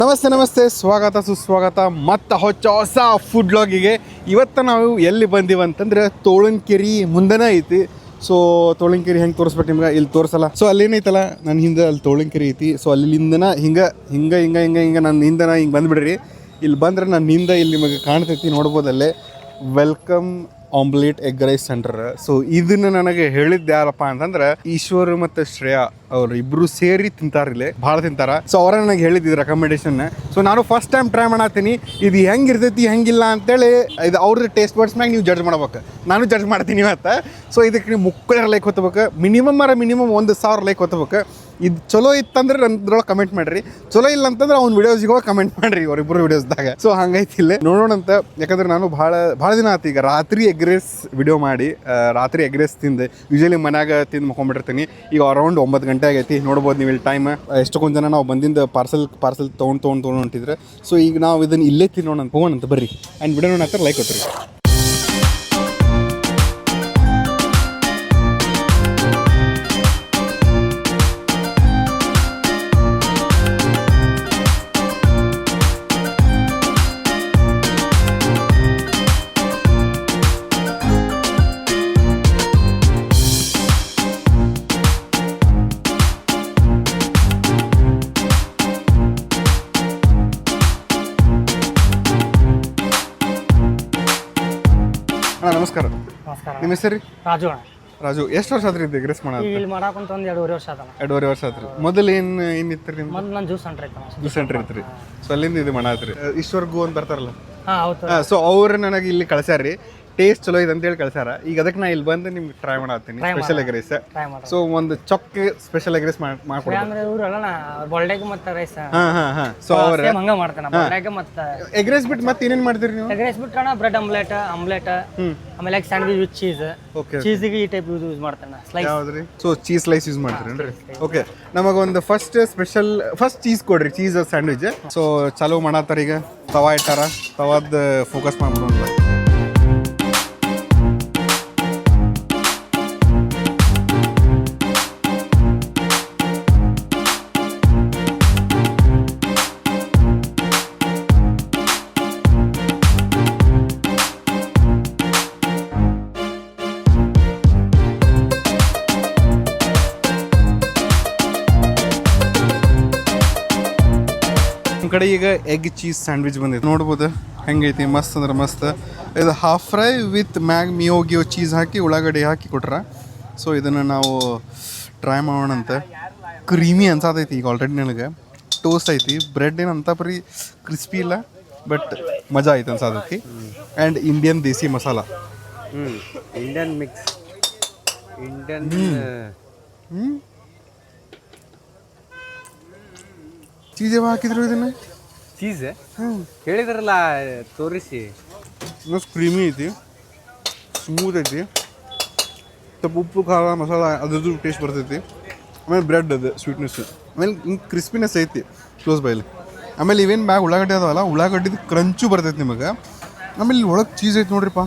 ನಮಸ್ತೆ ಸ್ವಾಗತ ಸುಸ್ವಾಗತ ಮತ್ತು ಹೊಸ ಫುಡ್ ಬ್ಲಾಗಿಗೆ. ಇವತ್ತು ನಾವು ಎಲ್ಲಿ ಬಂದೀವಿ ಅಂತಂದ್ರೆ ತೋಳಂಕೆರೆ ಮುಂದೆನೇ ಐತಿ. ಸೊ ತೋಳಂಕೆರೆ ಹೆಂಗೆ ತೋರಿಸ್ಬೇಕು ನಿಮ್ಗೆ ಇಲ್ಲಿ ತೋರಿಸಲ್ಲ. ಸೊ ಅಲ್ಲೇನೈತಲ್ಲ ನನ್ನ ಹಿಂದೆ ಅಲ್ಲಿ ತೋಳಂಕೆರೆ ಐತಿ. ಸೊ ಅಲ್ಲಿಂದನ ಹಿಂಗೆ ನನ್ನ ಹಿಂದನ ಹಿಂಗೆ ಬಂದುಬಿಡ್ರಿ. ಇಲ್ಲಿ ಬಂದ್ರೆ ನನ್ನ ಹಿಂದೆ ಇಲ್ಲಿ ನಿಮಗೆ ಕಾಣ್ತೈತಿ, ನೋಡ್ಬೋದಲ್ಲೇ welcome omelette egg rice centre. So ಇದನ್ನ ನನಗೆ ಹೇಳಿದ್ದು ಯಾರಪ್ಪ ಅಂತಂದ್ರೆ ಈಶ್ವರ್ ಮತ್ತು ಶ್ರೇಯಾ ಅವ್ರು ಇಬ್ರು ಸೇರಿ ತಿಂತಾರಿಲ್ಲ, ಭಾಳ ತಿಂತಾರ. ಸೊ ಅವರ ನನಗೆ ಹೇಳಿದ್ದು ರೆಕಮೆಂಡೇಶನ್. ಸೊ ನಾನು ಫಸ್ಟ್ ಟೈಮ್ ಟ್ರೈ ಮಾಡತ್ತೀನಿ, ಇದು ಹೆಂಗಿರ್ತೈತಿ ಹೆಂಗಿಲ್ಲ ಅಂತೇಳಿ. ಇದು ಅವ್ರದ್ದು ಟೇಸ್ಟ್ ಬರ್ಡ್ಸ್ ಮ್ಯಾಗ ನೀವು ಜಡ್ಜ್ ಮಾಡ್ಬೇಕು, ನಾನು ಜಡ್ಜ್ ಮಾಡ್ತೀನಿ ಇವತ್ತು. ಸೊ ಇದಕ್ಕೆ ನೀವು ಮುಕ್ಕಳರ ಲೈಕ್ ಹೊತ್ತಬೇಕು, ಮಿನಿಮಮ್ 1,000 ಲೈಕ್ ಹೊತ್ತಬೇಕು. ಇದು ಚಲೋ ಇತ್ತಂದ್ರೆ ನನ್ನದ್ರೊಳಗೆ ಕಮೆಂಟ್ ಮಾಡಿರಿ, ಚಲೋ ಇಲ್ಲ ಅಂತಂದ್ರೆ ಅವ್ನ ವಿಡಿಯೋಸ್ಗೆ ಹೋಗಿ ಕಮೆಂಟ್ ಮಾಡಿರಿ, ಅವರಿಬ್ಬರು ವಿಡಿಯೋಸ್ದಾಗ. ಸೊ ಹಂಗೈತಿ ಇಲ್ಲೇ ನೋಡೋಣಂತ. ಯಾಕಂದ್ರೆ ನಾನು ಭಾಳ ದಿನ ಆಯ್ತು ಈಗ ರಾತ್ರಿ ಎಗ್ ರೈಸ್ ವಿಡಿಯೋ ಮಾಡಿ, ರಾತ್ರಿ ಎಗ್ ರೈಸ್ ತಿಂದೆ. ಯೂಶಲಿ ಮನ್ಯಾಗ ತಿಂದು ಮಕ್ಕೊಂಡ್ಬಿಟ್ಟಿರ್ತೀನಿ. ಈಗ ಅರೌಂಡ್ 9 ಗಂಟೆ ಆಗೈತಿ, ನೋಡ್ಬೋದು ನೀವು ಇಲ್ಲಿ ಟೈಮ್. ಎಷ್ಟೊಂದು ಜನ ನಾವು ಬಂದಿಂದ ಪಾರ್ಸಲ್ ತೊಗೊಂಡು ಹೊಂಟಿದ್ರೆ. ಸೊ ಈಗ ನಾವು ಇದನ್ನು ಇಲ್ಲೇ ತಿನ್ನೋಣ ಹೋಗೋಣಂತ ಬರ್ರಿ. ಆ್ಯಂಡ್ ವಿಡಿಯೋ ನೋಡೋಣ, ಲೈಕ್ ಕೊಟ್ಟಿರಿ. ನಮಸ್ಕಾರ. ನಿಮ್ಮ ಹೆಸರು? ರಾಜು. ಎಷ್ಟು ವರ್ಷ ಆದ್ರಿ ಎಗ್ ರೈಸ್ ಮಾಡೋದು? ಇಲ್ಲಿ ಮಾಡಾಕಂತ ಒಂದು 2.5 ವರ್ಷ ಆತಲ್ಲ. 2.5 ವರ್ಷ ಆತ್ರಿ. ಮೊದಲು ಏನಿತ್ತು ನಿಮ್ದು? ಮೊದಲು ನಾನು ಜ್ಯೂಸ್ ಸೆಂಟರ್ ಐತಲ್ಲ. ಸೊ ಅಲ್ಲಿಂದ ಇದು ಮಾಡತ್ರಿ. ಈಶ್ವರ್ಗು ಅಂತ ಬರ್ತಾರಲ್ಲ, ಹೌದು. ಸೊ ಅವ್ರು ನನಗೆ ಇಲ್ಲಿ ಕಳ್ಸ್ಯಾರ್ರಿ, ಟೇಸ್ಟ್ ಚಲೋ ಇದೆ ಅಂತೇಳಿ ಕಳ್ಸ್ಯಾರ. ಈಗ ಅದಕ್ಕೆ ನಾ ಇಲ್ಲಿ ಬಂದು ನಿಮ್ಗೆ ಟ್ರೈ ಮಾಡತ್ತೀನಿ ಸ್ಪೆಷಲ್ ಎಗ್ ರೈಸ್. ಸೊ ಒಂದು ಚೊಕ್ಕ ಸ್ಪೆಷಲ್ ಎಗ್ ರೈಸ್ ಮಾಡ್ಕೊಡ್ತೀನಿ. ಅಂದ್ರೆ ಇವ್ರಲ್ಲ ಬೊಲ್ಡೆಗೆ ಮತ್ತೆ ರೈಸ್. ಸೊ ಅವ್ರ ಹಂಗ ಮಾಡ್ತಾನೆ ಬೊಲ್ಡೆಗೆ ಮತ್ತೆ ಎಗ್ ರೈಸ್ ಬಿಟ್ಟು ಮತ್ತೆ ಏನೇನ್ ಮಾಡ್ತೀರಿ ನೀವು? ಎಗ್ ರೈಸ್ ಬಿಟ್ರೆ ಬ್ರೆಡ್ ಆಮ್ಲೆಟ್, ಆಮೇಲೆ ಸ್ಯಾಂಡ್ವಿಚ್ ವಿತ್ ಚೀಸ್. ಚೀಸಿಗೆ ಈ ಟೈಪ್ ಯೂಸ್ ಮಾಡ್ತಾನೆ, ಸ್ಲೈಸ್. ಯಾವ್ದ್ರಿ? ಸೊ ಚೀಸ್ ಸ್ಲೈಸ್ ಯೂಸ್ ಮಾಡ್ತೀರೇನ್ರಿ? ಓಕೆ, ನಮಗೊಂದು ಫಸ್ಟ್ ಚೀಸ್ ಕೊಡ್ರಿ, ಚೀಸ್ ಸ್ಯಾಂಡ್ವಿಚ್. ಸೊ ಚಾಲೂ ಮಾಡತ್ತಾರ. ಈಗ ತವಾ ಇಟ್ಟಾರ, ತವಾದ ಫೋಕಸ್ ಮಾಡ್ಬಿಡೋಣ. ಕಡೆ ಈಗ ಎಗ್ ಚೀಸ್ ಸ್ಯಾಂಡ್ವಿಚ್ ಬಂದೈತೆ, ನೋಡ್ಬೋದು ಹೆಂಗೈತಿ. ಮಸ್ತ್ ಅಂದ್ರೆ ಮಸ್ತ್. ಇದು ಹಾಫ್ ಫ್ರೈ ವಿತ್ ಮ್ಯಾಗ್ ಮಿಯೋ ಚೀಸ್ ಹಾಕಿ ಉಳ್ಳಾಗಡ್ಡಿ ಹಾಕಿ ಕೊಟ್ರ. ಸೊ ಇದನ್ನು ನಾವು ಟ್ರೈ ಮಾಡೋಣಂತೆ. ಕ್ರೀಮಿ ಅನ್ಸಾತೈತಿ ಈಗ ಆಲ್ರೆಡಿ ನನಗೆ. ಟೋಸ್ಟ್ ಐತಿ, ಬ್ರೆಡ್ ಏನು ಅಂತ ಬರೀ ಕ್ರಿಸ್ಪಿ ಇಲ್ಲ, ಬಟ್ ಮಜಾ ಐತೆ ಅನ್ಸಾತೈತಿ. ಆ್ಯಂಡ್ ಇಂಡಿಯನ್ ದೇಸಿ masala, Indian mix, Indian cheese ಯಾವ ಹಾಕಿದ್ರು ಇದನ್ನ? ಚೀಸ್ ಹೇಳಿದ್ರಲ್ಲ, ತೋರಿಸಿ. ಮಸ್ತ್ ಕ್ರೀಮಿ ಐತಿ, ಸ್ಮೂತ್ ಐತಿ, ಸ್ವಲ್ಪ ಉಪ್ಪು ಖಾರ ಮಸಾಲ ಅದ್ರದ್ದು ಟೇಸ್ಟ್ ಬರ್ತೈತಿ. ಆಮೇಲೆ ಬ್ರೆಡ್ ಅದು ಸ್ವೀಟ್ನೆಸ್, ಆಮೇಲೆ ಹಿಂಗೆ ಕ್ರಿಸ್ಪಿನೆಸ್ ಐತಿ ಕ್ಲೋಸ್ ಬೈಲಿ. ಆಮೇಲೆ ಇವೇನು ಮ್ಯಾಗ ಉಳ್ಳಾಗಡ್ಡಿ ಅದಾವಲ್ಲ, ಉಳ್ಳಾಗಡ್ಡಿದು ಕ್ರಂಚು ಬರ್ತೈತಿ ನಿಮಗೆ. ಆಮೇಲೆ ಇಲ್ಲಿ ಒಳಗೆ ಚೀಸ್ ಐತಿ ನೋಡ್ರಿಪ್ಪ.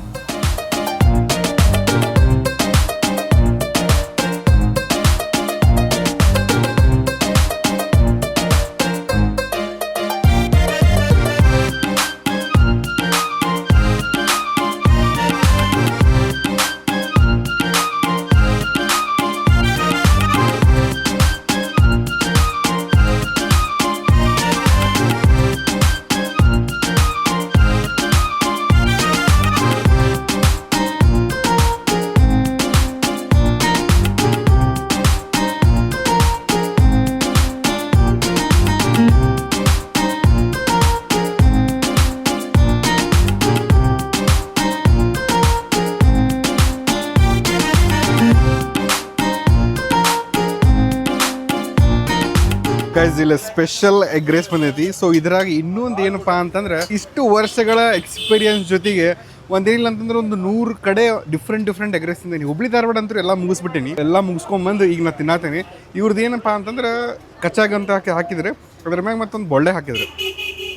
ಗೈಸ್ ಇಲ್ಲಿ ಸ್ಪೆಷಲ್ ಎಗ್ ರೈಸ್ ಬಂದೈತಿ. ಸೊ ಇದ್ರಾಗ ಇನ್ನೊಂದು ಏನಪ್ಪ ಅಂತಂದ್ರೆ, ಇಷ್ಟು ವರ್ಷಗಳ ಎಕ್ಸ್ಪೀರಿಯನ್ಸ್ ಜೊತೆಗೆ ಒಂದೇನಿಲ್ಲ ಅಂತಂದ್ರೆ ಒಂದು 100 ಕಡೆ ಡಿಫ್ರೆಂಟ್ ಎಗ್ ರೈಸ್ ತಿಂತೀನಿ. ಹುಬ್ಳಿ ಧಾರವಾಡ ಅಂತೂ ಎಲ್ಲ ಮುಗಿಸ್ಬಿಟ್ಟಿನಿ, ಎಲ್ಲ ಮುಗಿಸ್ಕೊಂಡ್ಬಂದು ಈಗ ನಾ ತಿನ್ನತೀನಿ. ಇವ್ರದ್ದು ಏನಪ್ಪ ಅಂತಂದ್ರೆ ಕಚ್ಚಾಗಂತ ಹಾಕಿದ್ರೆ ಅದ್ರ ಮ್ಯಾಗ ಮತ್ತೊಂದು ಬೊಳ್ಳೆ ಹಾಕಿದ್ರು.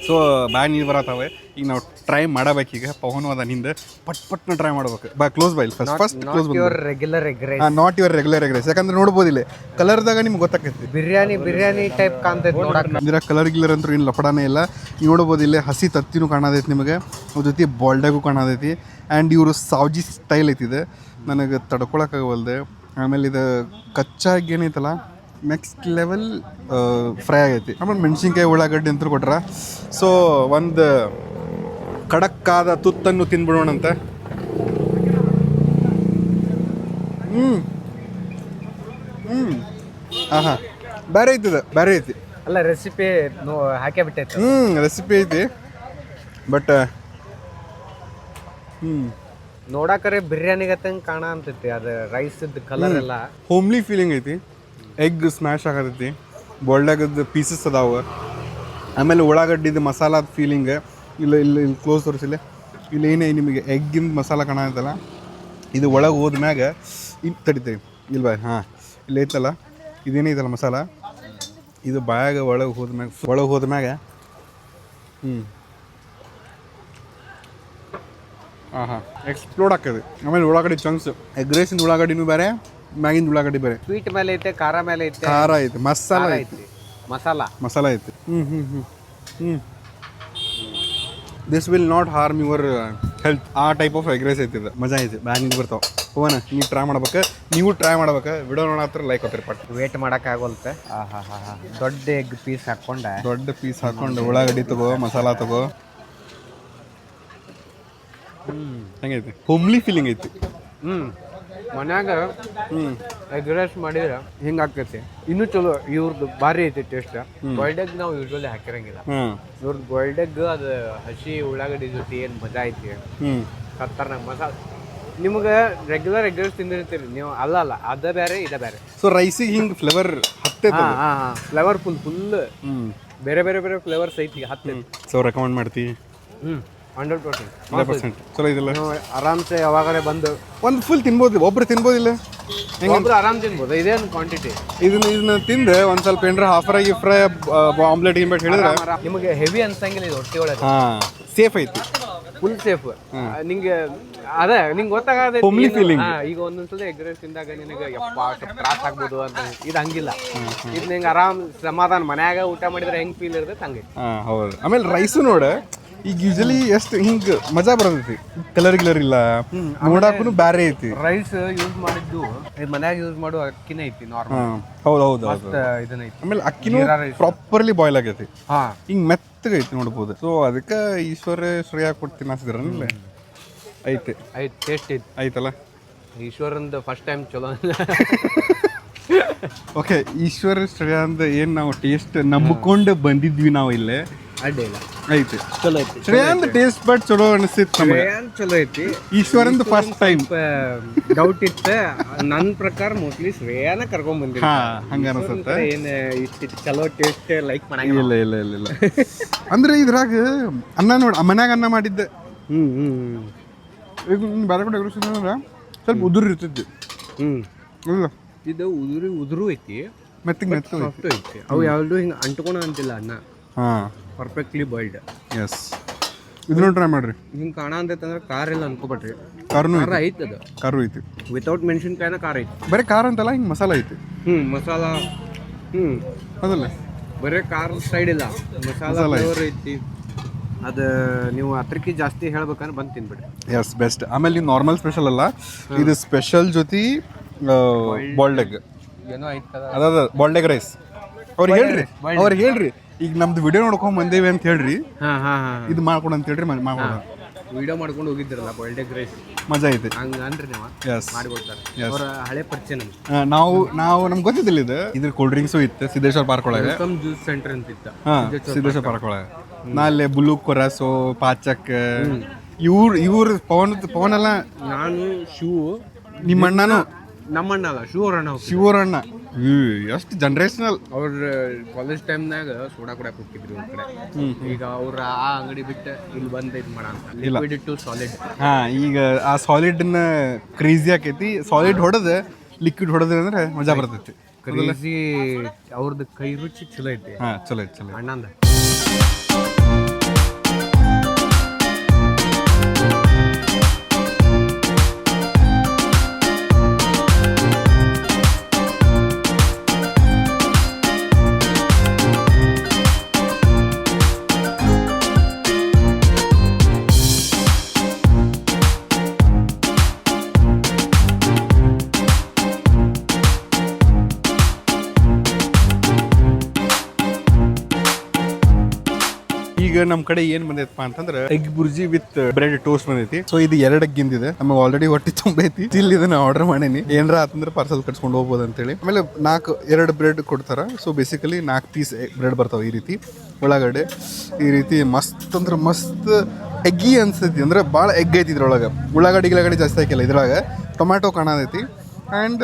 ಸೊ ಬ್ಯಾನ್ ನೀರು ಬರತ್ತವೆ. ಈಗ ನಾವು ಟ್ರೈ ಮಾಡಬೇಕೀಗ. ಪವನು ಅದ ನಿಂದ ಪಟ್ನ ಟ್ರೈ ಮಾಡ್ಬೇಕು. Close by first close regular egg rice, not your regular egg rice. ಯಾಕಂದ್ರೆ ನೋಡ್ಬೋದಿಲ್ಲ ಕಲರ್ದಾಗ ನಿಮ್ಗೆ ಗೊತ್ತಾಕೈತಿ. ಬಿರಿಯಾನಿ ಟೈಪ್ ಕಾಣ್ತೈತೆ ನೋಡಕ್ಕೆ. ಇದ್ರ ಕಲರ್ ಗಿಲ್ಲರ್ ಅಂತೂ ಏನು ಲಪಡಾನೇ ಇಲ್ಲ. ನೀವು ನೋಡ್ಬೋದಿಲ್ಲ ಹಸಿ ತತ್ತಿನೂ ಕಾಣತೈತಿ ನಿಮಗೆ, ಅದ್ರ ಜೊತೆ ಬಾಲ್ಡಾಗೂ ಕಾಣತೈತಿ. ಆ್ಯಂಡ್ ಇವರು ಸಾವ್ಜಿ ಸ್ಟೈಲ್ ಐತಿದೆ, ನನಗೆ ತಡ್ಕೊಳಕ್ಕಾಗವಲ್ದೆ. ಆಮೇಲೆ ಇದು ಕಚ್ಚಾಗಿ ಏನೈತಲ್ಲ ನೆಕ್ಸ್ಟ್ ಲೆವೆಲ್ ಫ್ರೈ ಆಗೈತಿ. ಆಮೇಲೆ ಮೆಣಸಿನ್ಕಾಯಿ ಉಳ್ಳಾಗಡ್ಡಿ ಅಂತ ಕೊಟ್ರ. ಸೊ ಒಂದು ಖಡಕ್ಕಾದ ತುತ್ತನ್ನು ತಿನ್ಬಿಡೋಣಂತ. ಹಾಂ ಬೇರೆ ಐತಿದೆ, ಬೇರೆ ಐತಿ. ಅಲ್ಲ ರೆಸಿಪಿ ಹಾಕೇ ಬಿಟ್ಟೈತೆ. ರೆಸಿಪಿ ಐತಿ ಬಟ್ ನೋಡಾಕರೆ ಬಿರಿಯಾನಿಗತ್ತಂಗೆ ಕಾಣ ಅಂತೈತಿ. ಅದು ರೈಸದ ಕಲರ್ ಎಲ್ಲ ಹೋಮ್ಲಿ ಫೀಲಿಂಗ್ ಐತಿ. ಎಗ್ ಸ್ಮ್ಯಾಶ್ ಆಗತೈತಿ, ಬಾಲ್ಡಾಗದ ಪೀಸಸ್ ಅದಾವ. ಆಮೇಲೆ ಉಳ್ಳಾಗಡ್ಡಿದು ಮಸಾಲಾದ ಫೀಲಿಂಗ್ ಇಲ್ಲಿ ಕ್ಲೋಸ್ ತೋರಿಸಿಲ್ಲ. ಇಲ್ಲಿ ಏನೇ ನಿಮಗೆ ಎಗ್ಗಿಂದ ಮಸಾಲ ಕಾಣತ್ತಲ್ಲ, ಇದು ಒಳಗೆ ಹೋದ್ಮ್ಯಾಗ ಇಲ್ಲಿ ತಡಿತೀವಿ ಇಲ್ಲಿ ಬಾಯ್. ಹಾಂ ಇಲ್ಲಿ ಐತಲ್ಲ ಇದೇನೈತಲ್ಲ ಮಸಾಲ, ಇದು ಬಾಯಾಗ ಒಳಗೆ ಹೋದ್ಮ್ಯಾಗ ಹಾಂ ಎಕ್ಸ್ಪ್ಲೋಡ್ ಆಗ್ತದೆ. ಆಮೇಲೆ ಉಳ್ಳಾಗಡ್ಡಿ ಚಂಕ್ಸ್, ಎಗ್ ರೈಸಿಂದ ಉಳ್ಳಾಗಡ್ಡಿನೂ ಬೇರೆ, ಮ್ಯಾಗಿಂದ ಉಳ್ಳಾಗಡ್ಡಿ ಬೇರೆ. ಸ್ವೀಟ್ ಮೇಲೆ ಐತೆ, ಖಾರ ಮೇಲೆ ಐತೆ, ಖಾರ ಐತಿ, ಮಸಾಲ ಐತಿ, ಮಸಾಲ ಐತಿ. This will not harm your health. ಆ ಟೈಪ್ ಆಫ್ ಎಗ್ ರೈಸ್ ಐತಿ. ಮಜಾ ಐತಿ, ಬ್ಯಾನಿಂದ ಬರ್ತಾವೆ. ಹೋಗೋಣ, ನೀವು ಟ್ರೈ ಮಾಡ್ಬೇಕು, ನೀವು ಟ್ರೈ ಮಾಡ್ಬೇಕು. ವಿಡಿಯೋ ನೋಡತ್ರ ಲೈಕ್ ಕೊಟ್ಟಿರಿ ಪಟ್. ವೇಟ್ ಮಾಡೋಕ್ಕಾಗೋಲ್ತೆ. ದೊಡ್ಡ ಎಗ್ ಪೀಸ್ ಹಾಕ್ಕೊಂಡೆ, ದೊಡ್ಡ ಪೀಸ್ ಹಾಕೊಂಡು ಉಳ್ಳಾಗಡ್ಡಿ ತಗೋ, ಮಸಾಲ ತಗೋ. ಹೆಂಗೈತಿ? ಹೋಮ್ಲಿ ಫೀಲಿಂಗ್ ಐತಿ. ಮನ್ಯಾಗ ಎಗ್ ರೈಸ್ ಮಾಡಿದ್ರೆ ಹಿಂಗೆ ಆಗ್ತೈತಿ. ಇನ್ನೂ ಚಲೋ. ಇವ್ರದ್ದು ಭಾರಿ ಐತಿ ಟೇಸ್ಟ್. ಬಾಯ್ಲ್ಡ್ ಎಗ್ ನಾವು ಯೂಶ್ವಲಿ ಹಾಕಿರಂಗಿಲ್ಲ. ಇವ್ರದ್ದು ಬಾಯ್ಲ್ಡ್ ಎಗ್ ಅದು ಹಸಿ ಉಳ್ಳಾಗಡ್ಡಿ ಜೊತೆ ಏನು ಮಜಾ ಐತಿ. ಖತರ್ನಾಕ್ ಮಸಾಲ. ನಿಮ್ಗೆ ರೆಗ್ಯುಲರ್ ಎಗ್ ರೈಸ್ ತಿಂದಿರ್ತೀರಿ ನೀವು, ಅಲ್ಲ ಅದ ಬೇರೆ ಇದ ಬೇರೆ. ಸೊ ರೈಸಿಗೆ ಹಿಂಗೆ ಫ್ಲೇವರ್ ಹತ್ತೈತಿ. ಫ್ಲೇವರ್ ಫುಲ್ ಬೇರೆ ಫ್ಲೇವರ್ಸ್ ಐತಿ ಹತ್ತೈತಿ. ಸೊ ರೆಕಮೆಂಡ್ ಮಾಡ್ತೀವಿ. 100% ಚಲೋ ಇದಿಲ್ಲ. ಆರಾಮ್ಸೆ ಯಾವಾಗಲೇ ಬಂದು ಒಂದು ಫುಲ್ ತಿನ್ಬೋದು, ಒಬ್ರು ತಿನ್ಬೋದಿಲ್ಲ, ಹೆಂಗಂದ್ರೆ ಆರಾಮ್ ತಿನ್ಬೋದು. ಇದೇನು ಕ್ವಾಂಟಿಟಿ. ಇದನ್ನ ತಿಂದ್ರೆ ಒಂದು ಸ್ವಲ್ಪ ಏನಾರ ಹಾಫ್ರೈ ಗಿಫ್ರೈ ಆಮ್ಲೆಟ್ ಗಿಮ್ಲೆಟ್ ಹೇಳಿದ್ರೆ ನಿಮಗೆ ಹೆವಿ ಅನ್ಸಂಗಿಲ್ಲ. ಇದು ಹೊಟ್ಟೆ ಒಳಗೆ ಸೇಫ್ ಐತಿ, ಫುಲ್ ಸೇಫ್. ನಿಂಗೆ ಅದೇ ನಿಂಗೆ ಗೊತ್ತಾಗದೆ ಈಗ ಒಂದೊಂದ್ಸಲ ಎಗ್ ರೈಸ್ ತಿಂದಾಗ ನಿನಗೆ ಯಪ್ಪ ತ್ರಾಸ ಆಗ್ಬೋದು ಅಂತ. ಇದು ಹಂಗಿಲ್ಲ. ಇದು ನಿಂಗೆ ಆರಾಮ್ ಸಮಾಧಾನ ಮನ್ಯಾಗ ಊಟ ಮಾಡಿದ್ರೆ ಹೆಂಗ್ ಫೀಲ್ ಇರ್ತೈತೆ ಹಂಗೆ. ಹೌದು. ಆಮೇಲೆ ರೈಸು ನೋಡ, ಈಗ ಯೂಶಲಿ ಎಷ್ಟು ಹಿಂಗೆ ಮಜಾ ಬರ್ತೈತಿ. ಕಲರ್ ಇಲ್ಲ, ನೋಡಾಕು ಬ್ಯಾರೆ ಐತಿ. ರೈಸ್ ಯೂಸ್ ಮಾಡಿದ್ದು ಮನ್ಯಾಗ ಯೂಸ್ ಮಾಡೋ ಅಕ್ಕಿನೇ ಐತಿ ನಾರ್ಮಲ್. ಹೌದು ಇದನ್ನ ಐತಿ. ಆಮೇಲೆ ಅಕ್ಕಿನೂ ಪ್ರಾಪರ್ಲಿ ಬಾಯ್ಲ್ ಆಗೈತಿ, ಹಿಂಗ್ ಮೆತ್ತಗೈತಿ ನೋಡ್ಬೋದು. ಸೊ ಅದಕ್ಕೆ ಈಶ್ವರ ಶ್ರೇಯ ಕೊಟ್ಟು ತಿನ್ನಿಸಿದ್ರಲ್ಲ, ಐತಿ ಟೇಸ್ಟ್ ಐತಿ. ಐತಲ್ಲ. ಈಶ್ವರಂದು ಫಸ್ಟ್ ಟೈಮ್ ಚಲೋ. ಓಕೆ, ಈಶ್ವರ ಶ್ರೇಯ ಅಂದ ಏನು ನಾವು ಟೇಸ್ಟ್ ನಂಬಿಕೊಂಡು ಬಂದಿದ್ವಿ ನಾವು ಇಲ್ಲೇ. ಅಡ್ಡಿ ಇಲ್ಲ, ಐತಿ, ಚಲೋ ಐತಿ. ಶ್ರೇಯಾಂದ್ ಟೇಸ್ಟ್ ಬಟ್ ಚಲೋ ಅನಿಸ್ತಿತ್ತು ನಮಗೆ. ಚಲೋ ಐತಿ. ಈಶ್ವರಂದು ಫಸ್ಟ್ ಟೈಮ್ ಡೌಟ್ ಇತ್ತು ನನ್ನ ಪ್ರಕಾರ. ಮೋಸ್ಟ್ಲಿ ಶ್ರೇಯಾನ ಕರ್ಕೊಂಡ್ ಬಂದಿಲ್ಲ. ಹಂಗ ಅನಿಸುತ್ತೆ. ಏನು ಇಷ್ಟು ಚಲೋ ಟೇಸ್ಟ್ ಲೈಕ್ ಮಾಡಂಗಿಲ್ಲ. ಇಲ್ಲ ಅಂದ್ರೆ ಇದ್ರಾಗ ಅನ್ನ ನೋಡಿ, ಮನ್ಯಾಗ ಅನ್ನ ಮಾಡಿದ್ದೆ. ಈಗ ಬೇರೆ ಕಡೆ ಅಂದ್ರೆ ಸ್ವಲ್ಪ ಉದುರು ಇರ್ತೈತಿ. ಇಲ್ಲ, ಇದು ಉದುರು ಐತಿ, ಮೆತ್ತಗೆ ಐತಿ. ಅವು ಯಾವ್ದು ಹಿಂಗೆ ಅಂಟ್ಕೊಳ ಅಂತಿಲ್ಲ ಅನ್ನ. Perfectly boiled. ಎಸ್, ಇದನ್ನು ಟ್ರೈ ಮಾಡ್ರಿ. ಹಿಂಗೆ ಕಾಣ ಅಂತಂದ್ರೆ ಖಾರ ಇಲ್ಲ ಅನ್ಕೋಬೇಡ್ರಿ. ಖಾರ ಐತಿ, ಅದು ಖಾರ ಐತಿ. ವಿತೌಟ್ ಮೆಣಸಿನ್ಕಾಯಿನ ಖಾರ ಐತಿ. ಬರೀ ಖಾರ ಅಂತಲ್ಲ, ಹಿಂಗೆ ಮಸಾಲ ಐತಿ. ಮಸಾಲ ಅದಲ್ಲ, ಬರೀ ಖಾರ ಸೈಡ್ ಇಲ್ಲ, ಮಸಾಲ ಫ್ಲೇವರ್ ಐತಿ. ಅದು ನೀವು ಅದ್ರಕ್ಕೆ ಜಾಸ್ತಿ ಹೇಳ್ಬೇಕಂದ್ರೆ ಬಂದು ತಿನ್ಬಿಡ್ರಿ. S, best. ಆಮೇಲೆ ನೀವು ನಾರ್ಮಲ್ ಸ್ಪೆಷಲ್ ಅಲ್ಲ, ಇದು ಸ್ಪೆಷಲ್ ಜೊತೆ ಬಾಲ್ಡ್ ಎಗ್ ಏನೋ ಐತದ. ಅದ ಬಾಲ್ಡ್ ಎಗ್ ರೈಸ್. ಅವ್ರಿಗೆ ಹೇಳ್ರಿ ಈಗ ನಮ್ದು ವಿಡಿಯೋ ನೋಡ್ಕೊಂಡ್ ಬಂದೇವಿ ಅಂತ ಹೇಳ್ರಿ. ಇದು ಮಾಡ್ಕೊಡು ಅಂತ ಹೇಳ್ರಿ, ಮಾಡ್ಕೊಡ. ವಿಡಿಯೋ ಮಾಡ್ಕೊಂಡು ಹೋಗಿದ್ರಲ್ಲ ಬಾಯ್ಲ್ಡ್ ಎಗ್ ರೈಸ್, ಮಜಾ ಐತಿ. ಹಂಗ ಅನ್ರಿ ನೀವು ಮಾಡಿಕೊಡ್ತಾರೆ. ಅವರ ಹಳೆ ಪರಿಚಯ ನಾವು ನಮ್ಗೆ ಗೊತ್ತಿದ್ದಿಲ್ಲ ಇದ್ರ ಕೋಲ್ಡ್ ಡ್ರಿಂಕ್ಸು ಇತ್ತು ಸಿದ್ದೇಶ್ವರ ಪಾರ್ಕ್ ಒಳಗೆ. ಜ್ಯೂಸ್ ಸೆಂಟರ್ ಅಂತ ಇತ್ತು ಸಿದ್ದೇಶ್ವರ ಪಾರ್ಕ್ ಒಳಗೆ. ನಾ ಅಲ್ಲೇ ಬುಲ್ಲು ಕೊರಸು ಪಾಚಕ್ ಇವ್ರ ಪವನ್ ಅಲ್ಲ, ನಾನು ಶೂ, ನಿಮ್ಮ ಅಣ್ಣನು, ನಮ್ಮ ಅಣ್ಣ ಅಲ್ಲ ಶಿವರಣ್ಣ. ಎಷ್ಟು ಜನರೇಷನಲ್. ಅವ್ರ ಕಾಲೇಜ್ ಟೈಮ್ನಾಗ ಸೋಡಾ ಕುಡಿಯಕ್ಕೆ ಹೋಗ್ತಿದ್ರು ಒಂದ್ ಕಡೆ. ಈಗ ಅವ್ರ ಆ ಅಂಗಡಿ ಬಿಟ್ಟು ಇಲ್ಲಿ ಬಂದು ಇದು ಮಾಡ ಅಂತ ಲಿಕ್ವಿಡ್ ಟು ಸಾಲಿಡ್. ಈಗ ಆ ಸಾಲಿಡ್ನ ಕ್ರೇಜಿ ಆಕೈತಿ. ಸಾಲಿಡ್ ಹೊಡೆದ ಲಿಕ್ವಿಡ್ ಹೊಡೆದ್ರೆ ಅಂದ್ರೆ ಮಜಾ ಬರ್ತೈತಿ. ಕ್ರೇಜಿ ಅವ್ರದ್ದು ಕೈ ರುಚಿ ಚಲೋ ಐತಿ. ಚಲೋ ಐತಿ ಅಣ್ಣಂದ. ಈಗ ನಮ್ಮ ಕಡೆ ಏನ್ ಬಂದೈತಪ್ಪ ಅಂತಂದ್ರೆ egg bhurji with bread toast ಬಂದೈತಿ. ಸೊ ಇದು 2 ಎಗ್ಗಿಂದಿದೆ. ನಮಗೆ ಆಲ್ರೆಡಿ ಹೊಟ್ಟೆ ತುಂಬೈತಿ. ಇಲ್ಲಿ ಇದನ್ನ ಆರ್ಡರ್ ಮಾಡೀನಿ. ಏನ್ರ ಆತಂದ್ರೆ ಪಾರ್ಸಲ್ ಕಟ್ಸ್ಕೊಂಡು ಹೋಗ್ಬೋದು ಅಂತೇಳಿ. ಆಮೇಲೆ 2 ಬ್ರೆಡ್ ಕೊಡ್ತಾರ. ಸೊ ಬೇಸಿಕಲಿ 4 ಪೀಸ್ ಬ್ರೆಡ್ ಬರ್ತಾವ ಈ ರೀತಿ. ಒಳಗಡೆ ಈ ರೀತಿ ಮಸ್ತ್ ಅಂದ್ರೆ ಮಸ್ತ್ ಎಗ್ಗಿ ಅನ್ಸೈತಿ. ಅಂದ್ರೆ ಭಾಳ ಎಗ್ ಐತಿ ಇದ್ರೊಳಗೆ. ಉಳ್ಳಾಗಡ್ಡಿ ಜಾಸ್ತಿ ಹಾಕಿಲ್ಲ ಇದ್ರೊಳಗೆ. ಟೊಮ್ಯಾಟೊ ಕಾಣತೈತಿ ಆ್ಯಂಡ್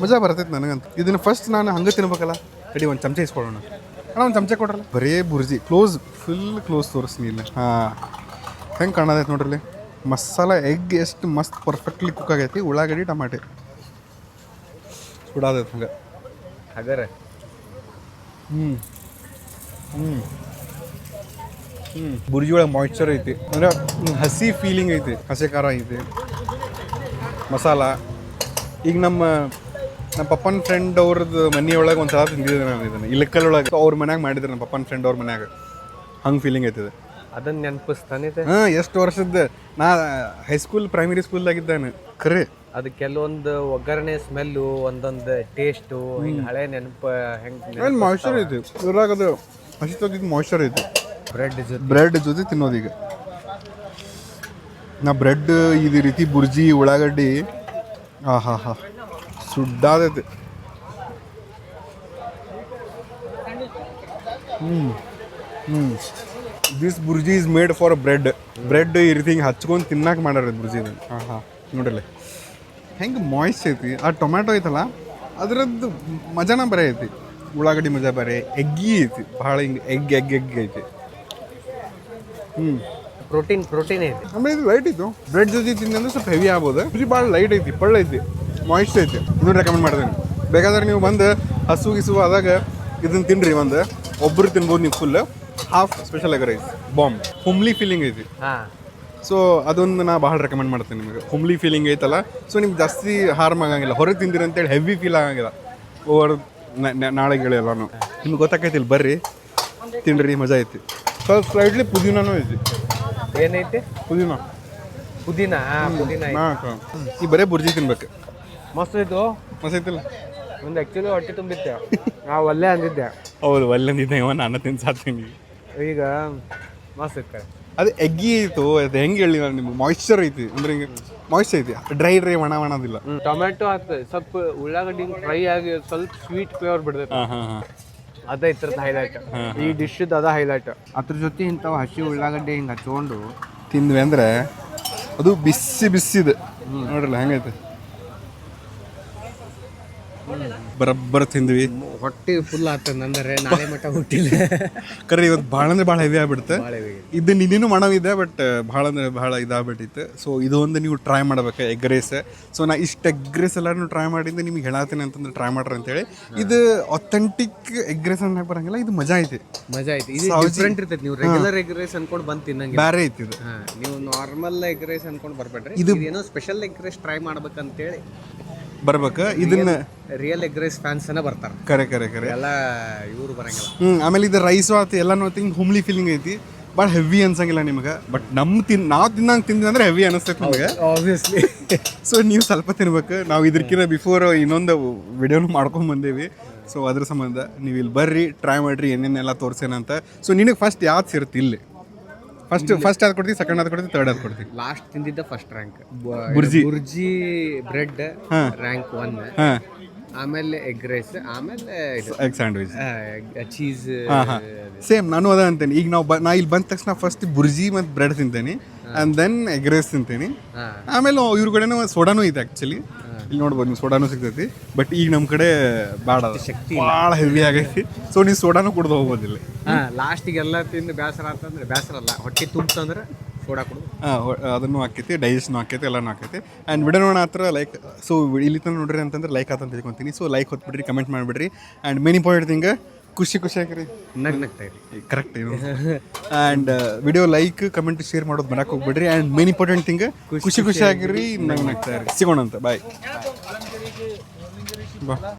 ಮಜಾ ಬರ್ತೈತಿ ನನಗಂತ. ಇದನ್ನ ಫಸ್ಟ್ ನಾನು ಹಂಗೆ ತಿನ್ಬೇಕಲ್ಲ. ರೆಡಿ ಒಂದು ಚಮಚ ಇಸ್ಕೊಳ್ಳೋಣ. ಒಂದು ಚಮಚ ಕೊಡ್ರಲ್ಲ. ಬರೇ ಬುರ್ಜಿ ಫುಲ್ ಕ್ಲೋಸ್ ತೋರಿಸ್ನಿ ಇಲ್ಲ. ಹಾಂ ಹೆಂಗೆ ಕಾಣತೈತಿ ನೋಡ್ರಿ. ಮಸಾಲ ಎಗ್ ಎಷ್ಟು ಮಸ್ತ್ ಪರ್ಫೆಕ್ಟ್ಲಿ ಕುಕ್ ಆಗೈತಿ. ಉಳ್ಳಾಗಡ್ಡಿ ಟಮಾಟೆ ಸುಡಾದೈತಿ ಹಂಗೆ. ಹಾಗಾರೆ ಬುರ್ಜಿ ಒಳಗೆ ಮಾಯ್ಚರ್ ಐತಿ. ಅಂದ್ರೆ ಹಸಿ ಫೀಲಿಂಗ್ ಐತಿ. ಹಸಿ ಖಾರ ಐತಿ ಮಸಾಲ. ಈಗ ನಮ್ಮ ಪಪ್ಪನ ಫ್ರೆಂಡ್ ಅವ್ರದ್ದು ಮನೆಯೊಳಗೆ ಒಂದು ಸಲ ತಿಂದಿದ್ದೆ ನಾನು ಇದನ್ನು. ಇಲಕ್ಕಲ್ ಒಳಗೆ ಅವ್ರ ಮನ್ಯಾಗ ಮಾಡಿದ್ರು. ನಮ್ಮ ಪಪ್ಪನ ಫ್ರೆಂಡ್ ಅವ್ರ ಮನ್ಯಾಗ ಹಂಗೆ ಫೀಲಿಂಗ್ ಐತಿದೆ. ಅದನ್ನ ನೆನಪಿಸ್ತಾನಿದೆ. ಹಾಂ ಎಷ್ಟು ವರ್ಷದ ನಾ ಹೈಸ್ಕೂಲ್ ಪ್ರೈಮರಿ ಸ್ಕೂಲ್ದಾಗಿದ್ದಾನೆ ಖರೆ. ಅದು ಕೆಲವೊಂದು ಒಗ್ಗರಣೆ ಸ್ಮೆಲ್ಲು, ಒಂದೊಂದು ಟೇಸ್ಟು, ಹಿಂಗೆ ಹಳೆ ನೆನಪು ಹೆಂಗೆ ಮಾಯ್ಚರ್ ಐತಿ ಇದ್ರಾಗ. ಅದು ಹಸಿ ತೊಗಿದ್ದು ಮಾಯ್ಚರ್ ಐತಿ. ಬ್ರೆಡ್ ಜೊತೆ ತಿನ್ನೋದೀಗ ನಾ ಬ್ರೆಡ್ ಇದು ರೀತಿ ಬುರ್ಜಿ ಉಳ್ಳಾಗಡ್ಡಿ ಹಾ ಸುಡ್ಡಾದೈತಿ. This bhurji is made for bread ಈ ರೀತಿ ಹಿಂಗೆ ಹಚ್ಕೊಂಡು ತಿನ್ನಕ್ಕೆ ಮಾಡ್ಯಾರ ಬುರ್ಜಿ. ಹಾಂ ನೋಡ್ರಲ್ಲ ಹೆಂಗೆ ಮಾಯ್ಸ್ ಐತಿ. ಆ ಟೊಮ್ಯಾಟೊ ಐತಲ್ಲ ಅದರದ್ದು ಮಜಾನ ಬರೇ ಐತಿ. ಉಳ್ಳಾಗಡ್ಡಿ ಮಜಾ ಬರೇ. ಎಗ್ಗಿ ಐತಿ ಭಾಳ. ಹಿಂಗೆ ಎಗ್ ಐತಿ. ಪ್ರೋಟೀನ್ ಐತಿ. ಆಮೇಲೆ ಇದು ಲೈಟ್ ಇತ್ತು. ಬ್ರೆಡ್ ಜೊತೆ ತಿಂದ್ರೆ ಸ್ವಲ್ಪ ಹೆವಿ ಆಗ್ಬೋದು. ಬುರ್ಜಿ ಭಾಳ ಲೈಟ್ ಐತಿ, ಪಳ್ಳ ಐತಿ, ಮಾಯ್ಸ್ಟ್ ಐತಿ. ಇನ್ನೂ ರೆಕಮೆಂಡ್ ಮಾಡ್ತೇನೆ. ಬೇಕಾದ್ರೆ ನೀವು ಬಂದು ಹಸು ಆದಾಗ ಇದನ್ನ ತಿನ್ನಿರಿ. ಒಬ್ಬರು ತಿನ್ಬೋದು ನೀವು. Full half special egg rice bomb. ಹುಮ್ಲಿ ಫೀಲಿಂಗ್ ಐತಿ. ಸೊ ಅದೊಂದು ನಾ ಭಾಳ ರೆಕಮೆಂಡ್ ಮಾಡ್ತೇನೆ ನಿಮಗೆ. ಹುಮ್ಲಿ ಫೀಲಿಂಗ್ ಐತಲ್ಲ. ಸೊ ನಿಮ್ಗೆ ಜಾಸ್ತಿ ಹಾರ್ಮ್ ಆಗಂಗಿಲ್ಲ. ಹೊರಗೆ ತಿಂದಿರಿ ಅಂತೇಳಿ ಹೆವಿ ಫೀಲ್ ಆಗಂಗಿಲ್ಲ. ಓವರ್ ನಾಳೆ ಗೆಳೆ ಎಲ್ಲಾನು ನಿಮ್ಗೆ ಗೊತ್ತಾಕೈತಿ. ಇಲ್ಲಿ ಬರ್ರಿ ತಿನ್ನಿರಿ, ಮಜಾ ಐತಿ. ಸ್ವಲ್ಪ ಸ್ಲೈಟ್ಲಿ ಪುದೀನೂ ಐತಿ. ಏನೈತಿ? ಪುದೀನ. ಈ ಬರೇ ಬುರ್ಜಿ ತಿನ್ಬೇಕು. ಮಸ್ತ್ ಐತು. ಮಸ್ತ್ ಐತಿಲ್ಲ. ಒಂದು ಆ್ಯಕ್ಚುಲಿ ಹೊಟ್ಟೆ ತುಂಬಿತ್ತೆ. ನಾವು ಒಲ್ಲೆ ಅಂದಿದ್ದೆ. ಹೌದು ಒಲ್ಲೆ ಅಂದಿದ್ದೆ. ನಾನು ತಿನ್ಸಾತೀನಿ. ಈಗ ಮಸ್ತ್ ಐತೆ. ಅದು ಎಗ್ಗಿ ಐತು. ಅದು ಹೆಂಗೆ ಹೇಳಿ ನಾನು ನಿಮ್ಗೆ. ಮಾಯ್ಚರ್ ಐತಿ. ಅಂದ್ರೆ ಹಿಂಗೆ ಮಾಯ್ಚ್ ಐತಿ. ಡ್ರೈ ಒಣದಿಲ್ಲ. ಟೊಮ್ಯಾಟೊ ಹಾಕ್ತದೆ. ಸ್ವಲ್ಪ ಉಳ್ಳಾಗಡ್ಡಿ ಫ್ರೈ ಆಗಿ ಸ್ವಲ್ಪ ಸ್ವೀಟ್ ಫ್ಲೇವರ್ ಬಿಡ್ತೈತೆ. ಅದ ಇದ್ರದ್ದು ಹೈಲೈಟ್. ಈ ಡಿಶ್ದು ಅದ ಹೈಲೈಟ್. ಅದ್ರ ಜೊತೆ ಇಂಥವು ಹಸಿ ಉಳ್ಳಾಗಡ್ಡಿ ಹಿಂಗೆ ಹಚ್ಕೊಂಡು ತಿಂದ್ವಿ ಅಂದ್ರೆ ಅದು ಬಿಸಿದು ನೋಡ್ರಲ್ಲ ಹೆಂಗೈತೆ. ಬರಬ್ಬರ ತಿಂದ್ವಿ. ಹೊಟ್ಟೆ ಫುಲ್ ಆಗ್ತದೆ. ನಂದರೆ ನಾಳೆ ಮಟ್ಟ ಹುಟ್ಟಿಲ್ಲ ಕರೆ. ಇವತ್ತು ಭಾಳ ಅಂದ್ರೆ ಭಾಳ ಹೆವಿ ಆಗ್ಬಿಡುತ್ತೆ. ಇದು ನಿನ್ನೇನು ಮಾಡೋವಿದೆ ಬಟ್ ಭಾಳ ಅಂದ್ರೆ ಭಾಳ ಇದಾಗ್ಬಿಟ್ಟಿತ್ತು. ಸೊ ಇದೊಂದು ನೀವು ಟ್ರೈ ಮಾಡ್ಬೇಕು ಎಗ್ ರೈಸ್. ಸೊ ನಾ ಇಷ್ಟು ಎಗ್ ರೈಸ್ ಎಲ್ಲರೂ ಟ್ರೈ ಮಾಡಿದ್ದು ನಿಮ್ಗೆ ಹೇಳತ್ತೀನಿ ಅಂತಂದ್ರೆ ಟ್ರೈ ಮಾಡ್ರಿ ಅಂತೇಳಿ. ಇದು ಅಥೆಂಟಿಕ್ ಎಗ್ ರೈಸ್ ಅನ್ನಕ್ಕೆ ಬರಂಗಿಲ್ಲ. ಇದು ಮಜಾ ಐತಿ. ಇದು ಡಿಫ್ರೆಂಟ್ ಇರ್ತೈತಿ. ನೀವು ರೆಗ್ಯುಲರ್ ಎಗ್ ರೈಸ್ ಅನ್ಕೊಂಡು ಬಂದು ತಿನ್ನಂಗೆ ಬೇರೆ ಐತಿ ಇದು. ನೀವು ನಾರ್ಮಲ್ ಎಗ್ ರೈಸ್ ಅನ್ಕೊಂಡು ಬರ್ಬೇಡ್ರಿ. ಇದು ಏನೋ ಸ್ಪೆಷಲ್ ಎಗ್ ರೈಸ್ ಟ್ರೈ ಮಾಡ್ಬೇಕಂತೇಳಿ ಬರ್ಬೇಕು. ಇದನ್ನ ರಿಯಲ್ ಎಗ್ ರೈಸ್ ಫ್ಯಾನ್ಸ್ ಬರ್ತಾರೆ. ಕರೆ ಎಲ್ಲ ಇವರು ಬರಂಗಿಲ್ಲ. ಆಮೇಲೆ ಇದು ರೈಸ್ ಆತು ಎಲ್ಲಾನು ಹಿಂಗೆ ಹುಮ್ಲಿ ಫೀಲಿಂಗ್ ಐತಿ. ಭಾಳ ಹೆವಿ ಅನ್ಸಂಗಿಲ್ಲ ನಿಮ್ಗೆ. ಬಟ್ ನಾವು ತಿನ್ನಂಗೆ ತಿಂದ್ವಿ ಅಂದ್ರೆ ಹೆವಿ ಅನಿಸ್ತೈತೆ ನಮಗೆ ಆಬ್ವಿಯಸ್ಲಿ. ಸೊ ನೀವು ಸ್ವಲ್ಪ ತಿನ್ಬೇಕು. ನಾವು ಇದಕ್ಕಿಂತ ಬಿಫೋರ್ ಇನ್ನೊಂದು ವಿಡಿಯೋನು ಮಾಡ್ಕೊಂಡು ಬಂದೇವಿ. ಸೊ ಅದ್ರ ಸಂಬಂಧ ನೀವು ಇಲ್ಲಿ ಬರ್ರಿ, ಟ್ರೈ ಮಾಡಿರಿ ಏನೇನೆಲ್ಲ ತೋರಿಸೇನಂತ. ಸೊ ನಿನಗೆ ಫಸ್ಟ್ ಯಾವ್ದು ಸೇರುತ್ತೆ ಇಲ್ಲಿ? ಫಸ್ಟ್ ಅದು ಕೊಡ್ತೀವಿ, ಸೆಕೆಂಡ್ ಅದು ಕೊಡ್ತೀವಿ, ಥರ್ಡ್ ಅದು ಕೊಡ್ತೀವಿ. ಲಾಸ್ಟ್ ತಿಂದಿದ್ದ first rank bhurji bread rank 1. ಆಮೇಲೆ ಎಗ್ ರೈಸ್, ಆಮೇಲೆ ಎಗ್ ಸ್ಯಾಂಡ್ವಿಚ್, ಚೀಸ್. ಸೇಮ್ ನಾನು ಅದ ಅಂತೇನೆ. ಈಗ ನಾ ಇಲ್ಲಿ ಬಂದ ತಕ್ಷಣ ಫಸ್ಟ್ ಬುರ್ಜಿ ಮತ್ತು ಬ್ರೆಡ್ ತಿಂತೇನೆ, ಆ್ಯಂಡ್ ದೆನ್ ಎಗ್ ರೈಸ್ ತಿಂತೀನಿ. ಆಮೇಲೆ ಇವ್ರ ಕಡೆನೂ ಸೋಡಾನು ಐತೆ ಆ್ಯಕ್ಚುಲಿ. ಇಲ್ಲಿ ನೋಡ್ಬೋದು ನೀವು, ಸೋಡಾನು ಸಿಗ್ತೈತಿ. ಬಟ್ ಈಗ ನಮ್ಮ ಕಡೆ ಬೇಡ, ಶಕ್ತಿ ಭಾಳ ಹೆವಿ ಆಗೈತಿ. ಸೊ ನೀವು ಸೋಡಾನು ಕುಡ್ದು ಹೋಗ್ಬೋದಿಲ್ಲ. ಲಾಸ್ಟಿಗೆ ಎಲ್ಲ ತಿಂದು ಬೇಸರ ಅಂತಂದ್ರೆ, ಬೇಸರ ಅಲ್ಲ, ಹೊಟ್ಟೆ ತುಂಬ್ತಂದ್ರೆ ಸೋಡಾ ಕುಡ್ದು ಅದನ್ನು ಹಾಕೈತಿ, ಡೈಜೆಸ್ಟ್ನು ಹಾಕೈತಿ, ಎಲ್ಲನೂ ಹಾಕೈತಿ. ಆ್ಯಂಡ್ ವಿಡಿಯೋ ನೋಡೋಣ ಹತ್ರ ಲೈಕ್. ಸೊ ಇಲ್ಲಿ ತನಕ ನೋಡ್ರಿ ಅಂತಂದ್ರೆ ಲೈಕ್ ಆತಂತ ತಿಳ್ಕೊತೀನಿ. ಸೊ ಲೈಕ್ ಹೊತ್ಬಿಡ್ರಿ, ಕಮೆಂಟ್ ಮಾಡಿಬಿಡ್ರಿ. ಆ್ಯಂಡ್ ಮೇನ್ ಇಂಪಾರ್ಟೆಂಟ್ ಥಿಂಗ್, ಖುಷಿ ಆಗಿರಿ, ನಗ್ನಗ್ತಾ ಇರಿ. ಕರೆಕ್ಟ್ ಇದು. And video like, comment, share ಮಾಡೋದು ಮರಕ್ಕೆ ಹೋಗ್ಬಿಡ್ರಿ. ಆ್ಯಂಡ್ ಮೇನ್ ಇಂಪಾರ್ಟೆಂಟ್ ಥಿಂಗ್, ಖುಷಿ ಆಗಿರಿ, ನಗ್ನಗ್ತಾ ಇರಿ. ಸಿಗೋಣ ಅಂತ. ಬಾಯ್.